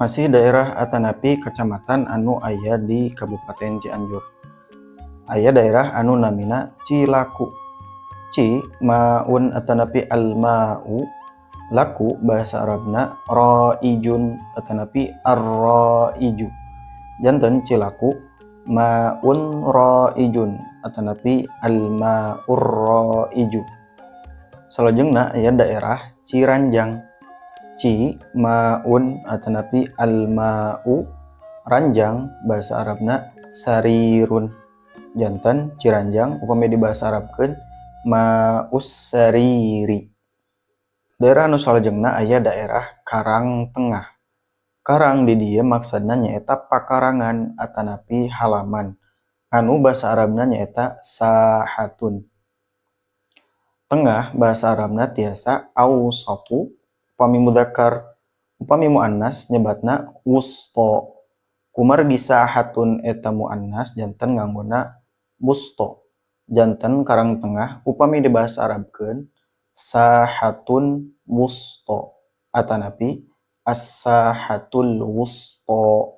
Masih daerah atanapi kecamatan anu aya di Kabupaten Cianjur. Aya daerah anu namina Cilaku. Ci maun atanapi al-ma'u, laku bahasa Arabna raijun atanapi ar-raiju. Janten Cilaku maun raijun atanapi al-ma'ur raiju. Salajengna aya daerah Ciranjang. Ci maun atanapi al-ma'u, ranjang bahasa Arabna sarirun. Janten Ciranjang upami di bahasa Arabkeun ma'us sariri. Daerah anu salajengna aya daerah Karang Tengah. Karang di dieu maksudna nyaeta pakarangan atanapi halaman. Anu bahasa Arabna nyaeta sahatun. Tengah bahasa Arabna tiasa awsatu, upami mudzakkar, upami muannas nyebatna wusto. Kumargi sahatun eta muannas janten nganggona wusto. Janten Karang Tengah upami di bahasa Arabkeun sahatun wusto atanapi as-sahatul wusto.